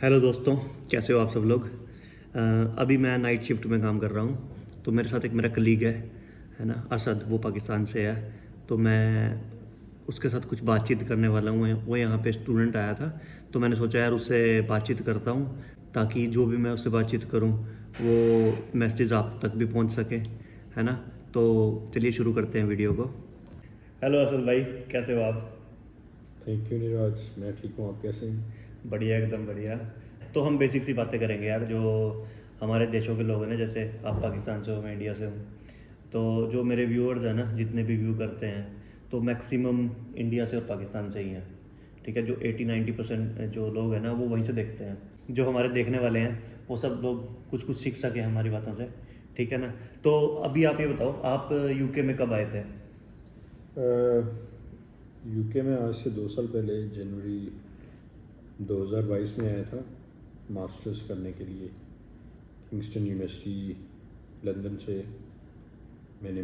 Hello दोस्तों, कैसे हो आप सब लोग। अभी मैं नाइट शिफ्ट में काम कर रहा हूँ। तो मेरे साथ एक मेरा कलीग है ना, असद। वो पाकिस्तान से है। तो मैं उसके साथ कुछ बातचीत करने वाला हूँ। वो यहाँ पे स्टूडेंट आया था, तो मैंने सोचा यार उससे बातचीत करता हूँ, ताकि जो भी मैं उससे बातचीत करूँ वो मैसेज आप तक भी पहुँच सके, है ना। तो चलिए शुरू करते हैं वीडियो को। हेलो असद भाई, कैसे हो आप। Thank you Neeraj. मैं ठीक हूँ, आप कैसे हैं? बढ़िया, एकदम बढ़िया। तो हम बेसिक सी बातें करेंगे यार, जो हमारे देशों के लोग हैं ना, जैसे आप पाकिस्तान से हो, मैं इंडिया से हूँ। तो जो मेरे व्यूअर्स हैं ना, जितने भी व्यू करते हैं, तो मैक्सिमम इंडिया से और पाकिस्तान से ही हैं। ठीक है, जो 80-90% जो लोग हैं ना, वो वहीं से देखते हैं। जो हमारे देखने वाले हैं वो सब लोग कुछ कुछ सीख सके हमारी बातों से। ठीक है ना। तो अभी आप ये बताओ, आप यूके में कब आए थे। यूके में आज से 2 साल पहले जनवरी 2022 में आया था मास्टर्स करने के लिए किंगस्टन यूनिवर्सिटी लंदन से। मैंने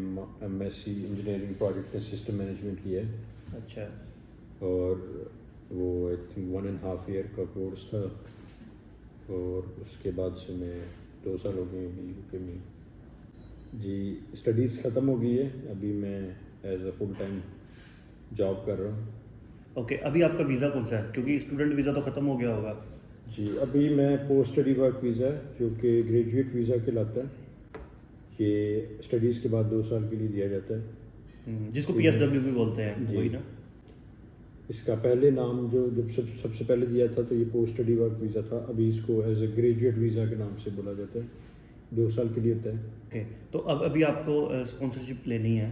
MSc engineering project and system management किया है अच्छा। और वो आई थिंक 1.5 ईयर का कोर्स था। और उसके बाद से मैं 2 साल हो गए अभी यूके में। जी, स्टडीज़ ख़त्म हो गई है, अभी मैं as a full time job कर रहा हूँ। ओके, अभी आपका वीज़ा कौन सा है, क्योंकि स्टूडेंट वीज़ा तो ख़त्म हो गया होगा। जी, अभी मैं पोस्ट स्टडी वर्क वीज़ा है जो कि ग्रेजुएट वीज़ा कहलाता है। ये स्टडीज़ के बाद 2 साल के लिए दिया जाता है। जिसको इधर PSW भी बोलते हैं, जी, वही ना। इसका पहले नाम जो जब सबसे पहले दिया था तो ये पोस्ट स्टडी वर्क वीज़ा था। अभी इसको एज अ ग्रेजुएट वीज़ा के नाम से बोला जाता है। 2 साल के लिए होता है। ओके, तो अब अभी आपको स्पॉन्सरशिप लेनी है।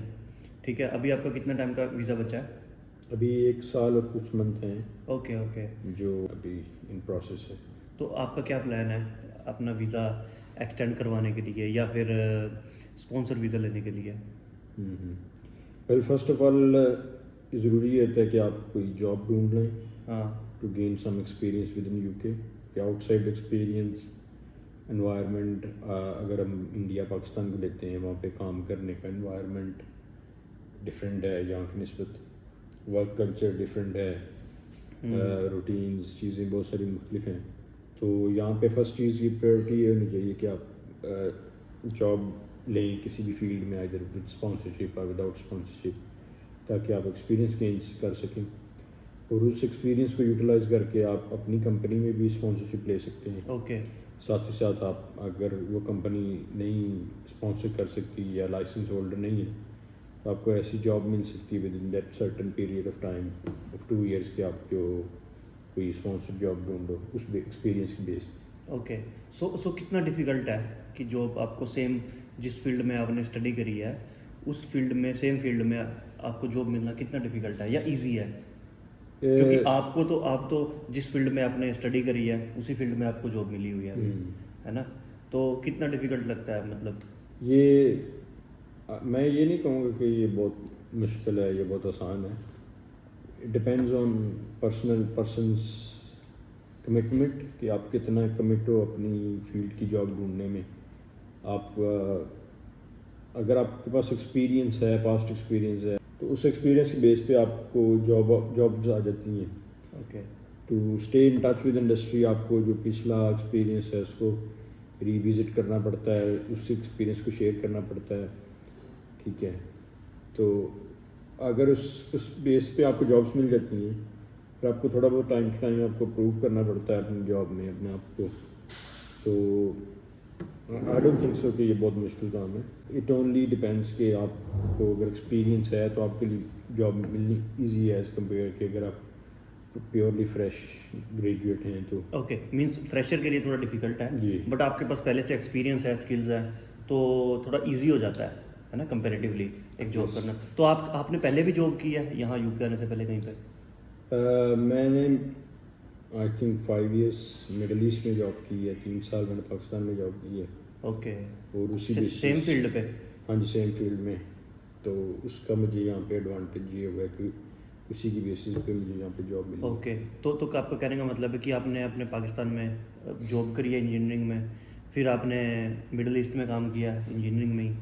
ठीक है, अभी आपका कितना टाइम का वीज़ा बचा है। अभी 1 साल और कुछ मंथ हैं ओके ओके। जो अभी इन प्रोसेस है। तो आपका क्या प्लान है अपना वीज़ा एक्सटेंड करवाने के लिए, या फिर स्पॉन्सर वीज़ा लेने के लिए। वेल, फर्स्ट ऑफ ऑल ज़रूरी होता है कि आप कोई जॉब ढूंढ लें हाँ। To gain some experience with in UK. Outside experience environment, अगर हम इंडिया पाकिस्तान को लेते हैं, वहाँ पे काम करने का एनवायरनमेंट डिफरेंट है यहाँ की निस्बत। वर्क कल्चर डिफरेंट है, रूटीन्स चीज़ें बहुत सारी मुख्तलिफ हैं। तो यहाँ पे फर्स्ट चीज़ की प्रायोरिटी ये होनी चाहिए कि आप जॉब लें किसी भी फील्ड में, आइदर विद स्पॉन्सरशिप और विदाउट स्पॉन्सरशिप, ताकि आप एक्सपीरियंस गेन कर सकें। और उस एक्सपीरियंस को यूटिलाइज़ करके आप अपनी कंपनी में भी स्पॉन्सरशिप ले सकते हैं। ओके। साथ ही साथ आप, अगर वो कंपनी नहीं स्पॉन्सर कर सकती या लाइसेंस होल्डर नहीं है, तो आपको ऐसी जॉब मिल सकती है with in that certain period of time of 2 years के आप जो कोई स्पॉन्सर जॉब ढूंढो उस एक्सपीरियंस की बेस। ओके। सो कितना डिफ़िकल्ट है कि जॉब आपको सेम जिस फील्ड में आपने स्टडी करी है, उस फील्ड में, सेम फील्ड में आपको जॉब मिलना कितना डिफ़िकल्ट है, या इजी है। क्योंकि आप तो जिस फील्ड में आपने स्टडी करी है उसी फील्ड में आपको जॉब मिली हुई है अभी, है ना। तो कितना डिफ़िकल्ट लगता है, मतलब। ये मैं ये नहीं कहूँगा कि ये बहुत मुश्किल है, ये बहुत आसान है। It depends on persons commitment कि आप कितना कमिट हो अपनी फील्ड की जॉब ढूंढने में। आप अगर आपके पास एक्सपीरियंस है, पास्ट एक्सपीरियंस है, तो उस एक्सपीरियंस के बेस पे आपको जॉब्स आ जाती हैं। Okay. To stay in touch with industry, आपको जो पिछला एक्सपीरियंस है उसको रिविज़िट करना पड़ता है, उस एक्सपीरियंस को शेयर करना पड़ता है। ठीक है, तो अगर उस बेस पे आपको जॉब्स मिल जाती हैं, फिर आपको थोड़ा बहुत टाइम टू टाइम आपको प्रूव करना पड़ता है अपनी जॉब में अपने आप को। तो आई डोंट थिंक सो कि ये बहुत मुश्किल काम है। इट ओनली डिपेंड्स कि आपको अगर एक्सपीरियंस है तो आपके लिए जॉब मिलनी ईजी है एज़ कम्पेयर कि अगर आप प्योरली फ्रेश ग्रेजुएट हैं तो। ओके, मीन्स फ्रेशर के लिए थोड़ा डिफिकल्ट है जी, बट आपके पास पहले से एक्सपीरियंस है, स्किल्स है, तो थोड़ा इजी हो जाता है ना, कंपैरेटिवली एक जॉब करना। तो आपने पहले भी जॉब की है यहाँ यूके आने से पहले कहीं पे। मैंने I think 5 years middle east में जॉब की है, 3 साल मैंने पाकिस्तान में जॉब की है। ओके। और उसी सेम फील्ड पे। हाँ जी, सेम फील्ड में। तो उसका मुझे यहाँ पे एडवांटेज ये हुआ कि उसी की बेसिस पे मुझे यहाँ पे जॉब मिली। ओके, तो आपका कहने का मतलब है कि आपने अपने पाकिस्तान में जॉब करी है इंजीनियरिंग में, फिर आपने मिडिल ईस्ट में काम किया इंजीनियरिंग में ही,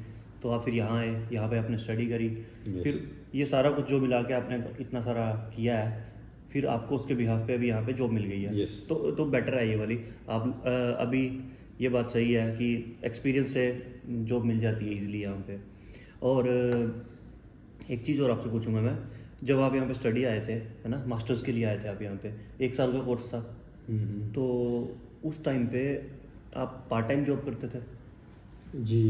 तो आप फिर यहाँ आए, यहाँ पे आपने स्टडी करी, Yes. फिर ये सारा कुछ जो मिला के आपने इतना सारा किया है, फिर आपको उसके बिहाफ पे अभी यहाँ पे जॉब मिल गई है। Yes. तो बेटर है ये वाली। आप अभी ये बात सही है कि एक्सपीरियंस से जॉब मिल जाती है इजीली यहाँ पे। और एक चीज़ और आपसे पूछूंगा मैं, जब आप यहाँ पे स्टडी आए थे, है ना, मास्टर्स के लिए आए थे आप यहाँ पे, 1 साल का कोर्स था, तो उस टाइम पे आप पार्ट टाइम जॉब करते थे? जी।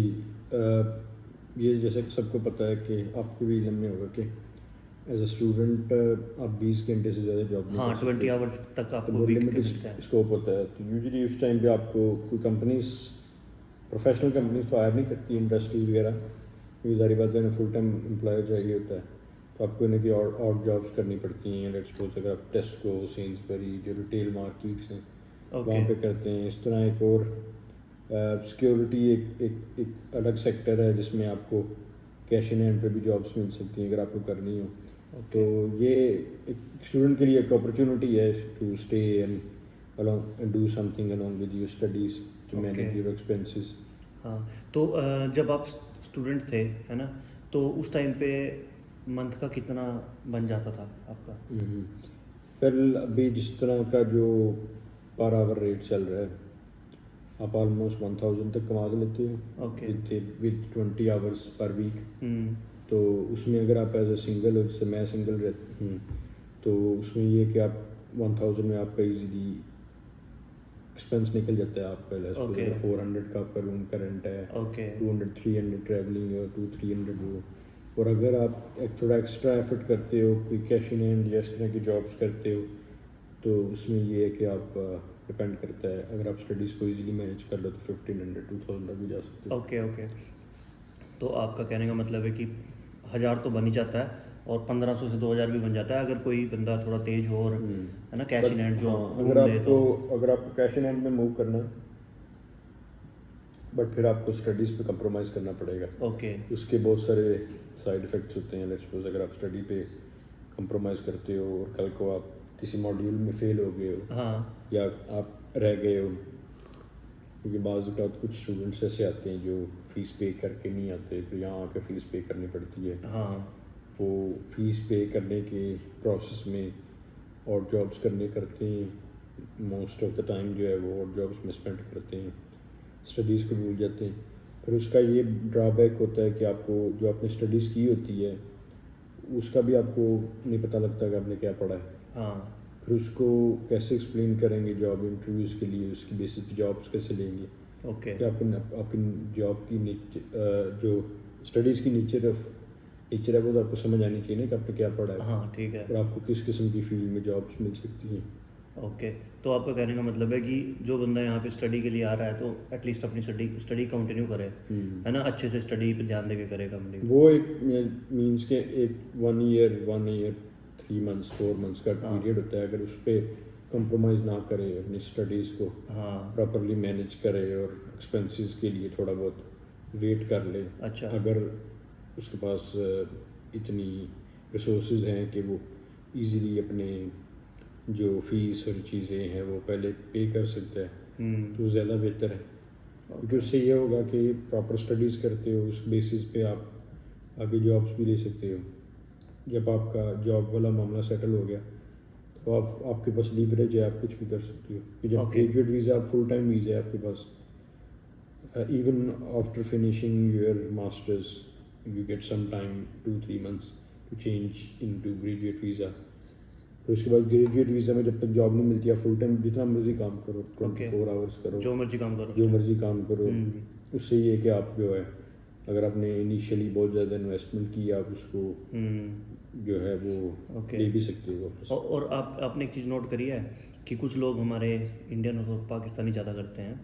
ये जैसे कि सबको पता है कि आपको भी इल्म में होगा कि एज अ स्टूडेंट आप 20 घंटे से ज़्यादा जॉब नहीं हाँ, कर सकते। 20 आवर्स तक तो आपको बहुत वीक पे लिमिटेड मिलता है। स्कोप होता है। तो यूजुअली उस टाइम पे आपको कोई कंपनीज, प्रोफेशनल कंपनीज तो हायर नहीं करती, इंडस्ट्रीज वगैरह, क्योंकि सारी बात है फुल टाइम एम्प्लॉयर चाहिए होता है। तो आपको इन्हें की और जॉब्स करनी पड़ती हैं। लेट्स सपोज अगर आप टेस्को, सेंसबरी, जो रिटेल मार्केट्स हैं वहाँ पे करते हैं। इस तरह एक और सिक्योरिटी एक अलग सेक्टर है जिसमें आपको कैश इन हैंड पे भी जॉब्स मिल सकती हैं अगर आपको करनी हो। तो ये एक स्टूडेंट के लिए एक अपॉर्चुनिटी है to stay and along do something along with your studies to manage your expenses. हाँ, तो जब आप स्टूडेंट थे, है ना, तो उस टाइम पे मंथ का कितना बन जाता था आपका? वेल अभी जिस तरह का जो पर आवर रेट चल रहा है, आप ऑलमोस्ट 1000 तक कमा लेते हो विद 20 आवर्स पर वीक। तो उसमें अगर आप एज ए सिंगल हो, जैसे मैं सिंगल रहता हूँ, तो उसमें ये कि आप 1000 में आपका इजीली एक्सपेंस निकल जाता है आपका। 400 का आपका रूम का रेंट है, 200-300 ट्रैवलिंग और 200-300 वो। और अगर आप एक थोड़ा एक्स्ट्रा एफर्ट करते हो, कोई कैश इन हैंड या इस तरह की जॉब्स करते हो, तो उसमें ये है कि आप डिपेंड करता है। अगर आप स्टडीज़ को इजीली मैनेज कर लो तो 1500-2000 तक भी जा सकते हो। ओके। तो आपका कहने का मतलब है कि 1000 तो बन ही जाता है, और 1500 से 2000 भी बन जाता है अगर कोई बंदा थोड़ा तेज हो, और है ना, कैश इन हैंड जो अगर आपको कैश इन हैंड में मूव करना है, बट फिर आपको स्टडीज़ पे कंप्रोमाइज़ करना पड़ेगा। उसके बहुत सारे साइड इफ़ेक्ट्स होते हैं। लेट्स सपोज अगर आप स्टडी पे कंप्रोमाइज़ करते हो और कल को आप किसी मॉड्यूल में फेल हो गए हो, या आप रह गए हो, क्योंकि बाज़ औक़ात कुछ स्टूडेंट्स ऐसे आते हैं जो फ़ीस पे करके नहीं आते, तो यहाँ आके फ़ीस पे करनी पड़ती है। वो फ़ीस पे करने के प्रोसेस में और जॉब्स करने करते हैं, मोस्ट ऑफ द टाइम जो है वो और जॉब्स में स्पेंड करते हैं, स्टडीज़ को भूल जाते हैं। फिर उसका ये ड्रॉबैक होता है कि आपको जो आपने स्टडीज़ की होती है उसका भी आपको नहीं पता लगता कि आपने क्या पढ़ा है। फिर उसको कैसे एक्सप्लेन करेंगे जॉब इंटरव्यूज़ के लिए, उसकी बेसिस पे जॉब्स कैसे लेंगे। कि आपकी जॉब की जो स्टडीज़ की नेचर है वो तो आपको समझ आनी चाहिए ना कि आपने क्या पढ़ा है। ठीक है। और आपको किस किस्म की फील्ड में जॉब्स मिल सकती हैं। तो आपका कहने का मतलब है कि जो बंदा यहाँ पे स्टडी के लिए आ रहा है तो एटलीस्ट अपनी स्टडी कंटिन्यू करे, है ना, अच्छे से स्टडी पे ध्यान देके करे कंटिन्यू। वो एक मीन्स के एक 1 ईयर 3 मंथ्स 4 मंथ्स का पीरियड होता है। अगर उस पर कंप्रोमाइज़ ना करे, अपनी स्टडीज़ को प्रॉपरली मैनेज करे और एक्सपेंसेस के लिए थोड़ा बहुत वेट कर ले। अगर उसके पास इतनी रिसोर्सेज हैं कि वो इजीली अपने जो फीस और चीज़ें हैं वो पहले पे कर सकता है, तो ज़्यादा बेहतर है। क्योंकि उससे ये होगा कि प्रॉपर स्टडीज़ करते हो, उस बेसिस पे आप आगे जॉब्स भी ले सकते हो। जब आपका जॉब वाला मामला सेटल हो गया तो आपके पास लीवरेज है, आप कुछ भी कर सकते हो। कि जब graduate visa, full time visa है आपके पास, even after finishing your masters you get some time 2-3 months to change into graduate visa. तो उसके बाद ग्रेजुएट वीज़ा में जब तक जॉब नहीं मिलती है, फुल टाइम जितना मर्जी काम करो, 24 आवर्स करो, जो मर्जी काम करो। उससे ये कि आप जो है, अगर आपने इनिशियली बहुत ज़्यादा इन्वेस्टमेंट की, आप उसको जो है वो ले भी सकते हो वापस। और आपने एक चीज़ नोट करी है कि कुछ लोग हमारे इंडियन और पाकिस्तानी ज़्यादा करते हैं,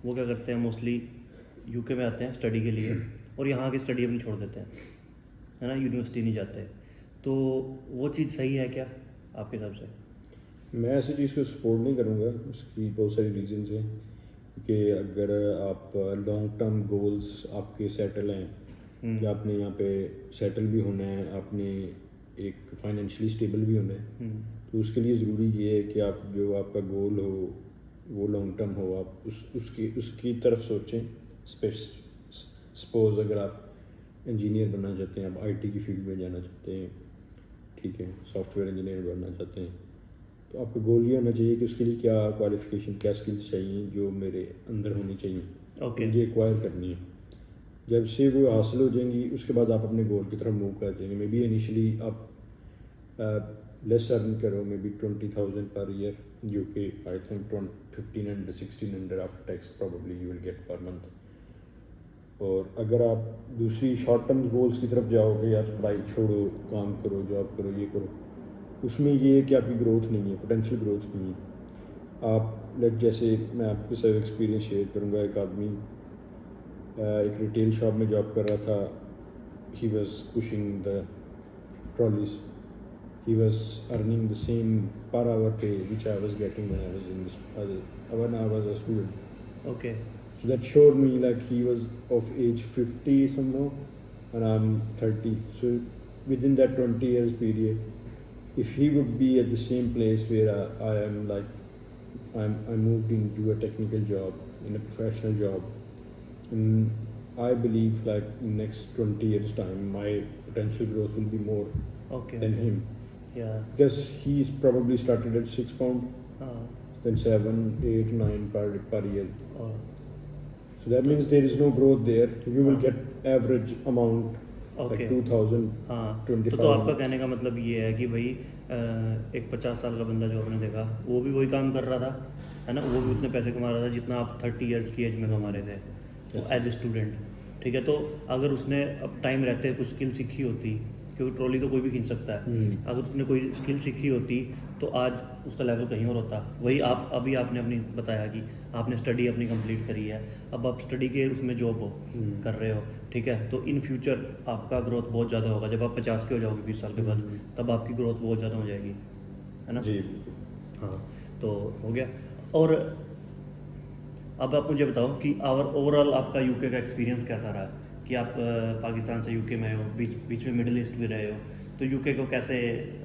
वो क्या करते हैं, मोस्टली यूके में आते हैं स्टडी के लिए और यहाँ की स्टडी अपनी छोड़ देते हैं, है ना, यूनिवर्सिटी नहीं जाते। तो वो चीज़ सही है क्या आपके हिसाब से? मैं ऐसी चीज़ को सपोर्ट नहीं करूँगा। उसकी बहुत सारी रीजंस हैं कि अगर आप लॉन्ग टर्म गोल्स आपके सेटल हैं कि आपने यहाँ पे सेटल भी होना है, आपने एक फाइनेंशियली स्टेबल भी होना है, तो उसके लिए ज़रूरी ये है कि आप जो आपका गोल हो वो लॉन्ग टर्म हो, आप उसकी तरफ सोचें। सपोज अगर आप इंजीनियर बनना चाहते हैं, आप आईटी की फील्ड में जाना चाहते हैं, ठीक है, सॉफ्टवेयर इंजीनियर बनना चाहते हैं, तो आपका गोल ये होना चाहिए कि उसके लिए क्या क्वालिफिकेशन, क्या स्किल्स चाहिए जो मेरे अंदर होनी चाहिए, ओके मुझे एक्वायर करनी है। जब से वो हासिल हो जाएंगी उसके बाद आप अपने गोल की तरफ मूव कर जाएंगे। मे बी इनिशियली आप लेस अर्न करो, मे बी 20,000 पर ईयर, जो कि I think 1,500 1,600 after tax probably you will get per month. और अगर आप दूसरी शॉर्ट टर्म गोल्स की तरफ जाओगे, यार पढ़ाई छोड़ो, काम करो, जॉब करो, ये करो, उसमें ये है कि आपकी ग्रोथ नहीं है, पोटेंशियल ग्रोथ नहीं है। आप लाइक जैसे मैं आपके साथ एक्सपीरियंस शेयर करूँगा। एक आदमी एक रिटेल शॉप में जॉब कर रहा था। He was pushing the trolleys, he was earning the same per hour pay which I was getting when I was a student. Okay So that showed me like he was of age 50 somehow and I'm 30. So within that 20 years period, if he would be at the same place where I am, like I moved into a technical job, in a professional job, and I believe like in next 20 years time my potential growth will be more okay than him. या Because he's probably started at £6, then 7, 8, 9 per year. और So that means there is no growth there. You will get average amount okay like 2,000. हाँ 25 तो आपका कहने का मतलब ये है कि भाई एक 50 साल का बंदा जो आपने देखा वो भी वही काम कर रहा था, है ना, वो भी उतने पैसे कमा रहा था जितना आप 30 इयर्स की एज में कमा रहे थे एज ए स्टूडेंट। ठीक है, तो अगर उसने अब टाइम रहते कुछ स्किल सीखी होती, क्योंकि ट्रॉली तो कोई भी खींच सकता है, अगर उसने कोई स्किल सीखी होती तो आज उसका लेवल कहीं और होता। वही आप अभी आपने अपनी बताया कि आपने स्टडी अपनी कंप्लीट करी है, अब आप स्टडी के उसमें जॉब हो कर रहे हो। ठीक है, तो इन फ्यूचर आपका ग्रोथ बहुत ज़्यादा होगा। जब आप 50 के हो जाओगे 20 साल के बाद, तब आपकी ग्रोथ बहुत ज़्यादा हो जाएगी, है ना। जी। हाँ, तो हो गया। और अब आप मुझे बताओ कि ओवरऑल आपका यूके का एक्सपीरियंस कैसा रहा, कि आप पाकिस्तान से यूके में आए हो, बीच बीच में मिडिल ईस्ट भी रहे हो, तो यूके को कैसे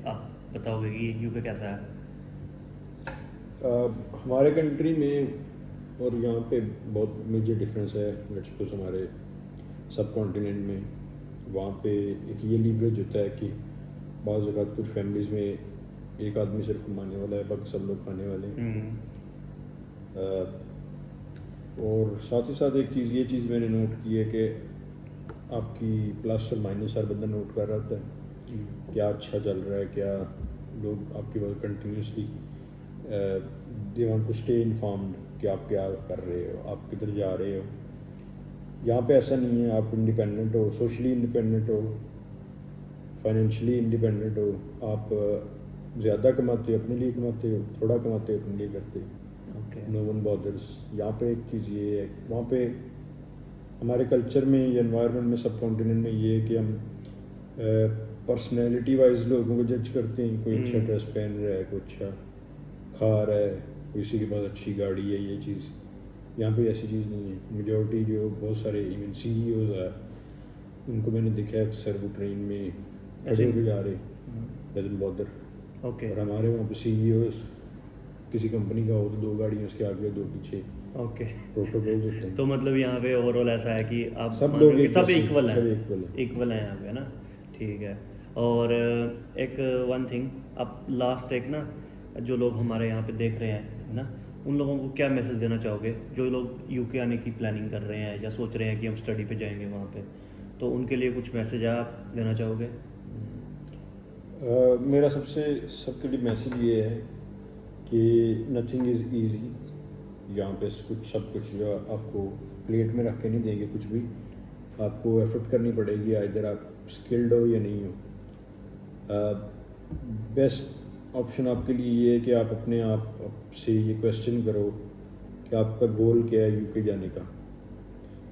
आप बताओगे कि यूके कैसा है? हमारे कंट्री में और यहाँ पे बहुत मेजर डिफरेंस है। लेट्स सपोज हमारे सब कॉन्टिनेंट में, वहाँ पे एक ये लीवरेज होता है कि बाज़ औक़ात कुछ फैमिलीज़ में एक आदमी सिर्फ कमाने वाला है, बाकी सब लोग खाने वाले हैं। और साथ ही साथ एक चीज़, ये चीज़ मैंने नोट की है कि आपकी प्लस और माइनस हर बंदा नोट कर रहा होता है, क्या अच्छा चल रहा है, क्या लोग आपकी बात continuously they want to stay informed कि आप क्या कर रहे हो, आप किधर जा रहे हो। यहाँ पे ऐसा नहीं है, आप इंडिपेंडेंट हो, सोशली इंडिपेंडेंट हो, फाइनेंशियली इंडिपेंडेंट हो, आप ज़्यादा कमाते हो अपने लिए कमाते हो, थोड़ा कमाते हो अपने लिए करते हो, ओके नो वन बॉदर्स। यहाँ पे एक चीज़ ये है, वहाँ पे हमारे कल्चर में या एनवायरनमेंट में, सब कॉन्टिनेंट में ये है कि हम पर्सनैलिटी वाइज लोगों को जज करते हैं। कोई अच्छा ड्रेस पहन रहा है, कोई अच्छा खा रहा है, किसी के पास अच्छी गाड़ी है, ये चीज़। यहाँ पे ऐसी चीज़ नहीं है। मेजॉरिटी जो बहुत सारे इवन CEOs है, उनको मैंने देखा है अक्सर वो ट्रेन में खड़े होकर जा रहे, डजंट बॉदर। ओके और हमारे वहाँ पे CEOs किसी कंपनी का हो तो 2 गाड़ियाँ उसके आगे, 2 पीछे, ओके प्रोटोकॉल्स होते हैं। तो मतलब यहाँ पे ओवरऑल ऐसा है कि आप सब मान लो लोग कि एक सब जैसे, इक्वल सब हैं, equal हैं। इक्वल हैं यहाँ पे, है ना। ठीक है। और एक वन थिंग, अब लास्ट एक ना, जो लोग हमारे यहाँ पे देख रहे हैं, है ना, उन लोगों को क्या मैसेज देना चाहोगे जो लोग यूके आने की प्लानिंग कर रहे हैं या सोच रहे हैं कि हम स्टडी पे जाएंगे वहाँ पे, तो उनके लिए कुछ मैसेज आप देना चाहोगे? मेरा सबके लिए मैसेज ये है कि नथिंग इज़ ईजी। यहाँ पे सब कुछ जो आपको प्लेट में रख के नहीं देंगे, कुछ भी आपको एफर्ट करनी पड़ेगी, इधर आप स्किल्ड हो या नहीं हो। बेस्ट ऑप्शन आपके लिए ये है कि आप अपने आप से ये क्वेश्चन करो कि आपका गोल क्या है यूके जाने का।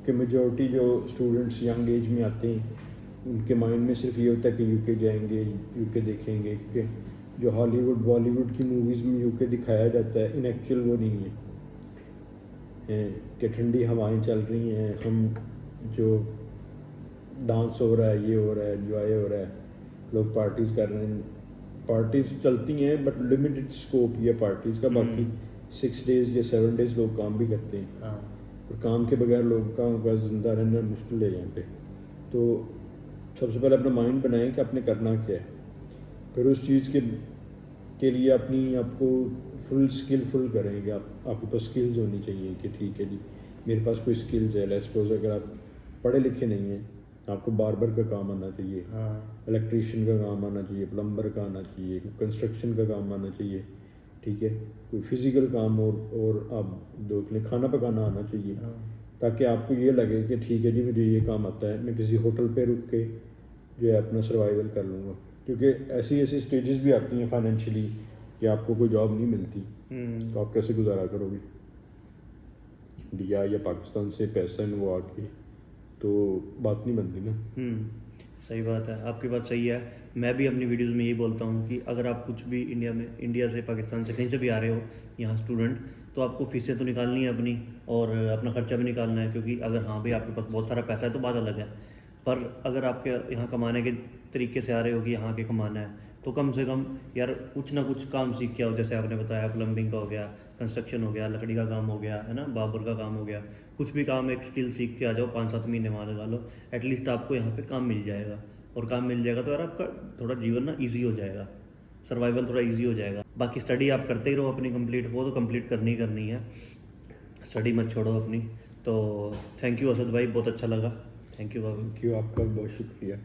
कि मेजॉरिटी जो स्टूडेंट्स यंग एज में आते हैं, उनके माइंड में सिर्फ ये होता है कि यूके जाएंगे, यूके देखेंगे, क्योंकि जो हॉलीवुड बॉलीवुड की मूवीज़ में यूके दिखाया जाता है, इन एक्चुअल वो नहीं है। कि ठंडी हवाएं चल रही हैं, हम जो डांस हो रहा है, ये हो रहा है, एंजॉय हो रहा है, लोग पार्टीज़ कर रहे हैं। पार्टीज़ चलती हैं बट लिमिटेड स्कोप ये पार्टीज़ का। बाकी 6 डेज़ या 7 डेज़ लोग काम भी करते हैं। हाँ और काम के बगैर लोगों का ज़िंदा रहना मुश्किल है यहाँ पे। तो सबसे पहले अपना माइंड बनाएं कि आपने करना क्या है, फिर उस चीज़ के के लिए अपनी आपको फुल स्किलफुल करेंगे। आपके पास स्किल्स होनी चाहिए कि ठीक है जी मेरे पास कोई स्किल्स है। लेट्स सपोज अगर आप पढ़े लिखे नहीं हैं, आपको बार्बर का काम आना चाहिए, इलेक्ट्रीशियन का काम आना चाहिए, प्लम्बर का आना चाहिए, कंस्ट्रक्शन का काम आना चाहिए, ठीक है, कोई फिज़िकल काम और आप देख लें खाना पकाना आना चाहिए, ताकि आपको ये लगे कि ठीक है जी मुझे ये काम आता है, मैं किसी होटल पे रुक के जो है अपना सर्वाइवल कर लूँगा। क्योंकि ऐसी ऐसी स्टेजेस भी आती हैं फाइनेंशियली कि आपको कोई जॉब नहीं मिलती, तो आप कैसे गुजारा करोगे। इंडिया या पाकिस्तान से पैसा वो आके तो बात नहीं बनती ना। सही बात है, आपकी बात सही है। मैं भी अपनी वीडियोस में यही बोलता हूँ कि अगर आप कुछ भी इंडिया से, पाकिस्तान से, कहीं से भी आ रहे हो यहाँ स्टूडेंट, तो आपको फीसें तो निकालनी है अपनी और अपना खर्चा भी निकालना है। क्योंकि अगर हाँ भाई आपके पास बहुत सारा पैसा है तो बात अलग है, पर अगर आपके यहाँ कमाने के तरीके से आ रहे हो कि यहाँ के कमाना है, तो कम से कम यार कुछ ना कुछ काम सीख के आओ। जैसे आपने बताया प्लम्बिंग का हो गया, कंस्ट्रक्शन हो गया, लकड़ी का काम हो गया, है ना, बाबर का काम हो गया, कुछ भी काम एक स्किल सीख के आ जाओ, 5-7 महीने वहाँ लगा लो, एटलीस्ट आपको यहाँ पे काम मिल जाएगा। और काम मिल जाएगा तो यार आपका थोड़ा जीवन ना ईजी हो जाएगा, सर्वाइवल थोड़ा ईजी हो जाएगा। बाकी स्टडी आप करते ही रहो अपनी कंप्लीट, वो तो कंप्लीट करनी ही करनी है, स्टडी मत छोड़ो अपनी। तो थैंक यू असद भाई, बहुत अच्छा लगा। Thank you Babu. Thank you, आपका बहुत शुक्रिया।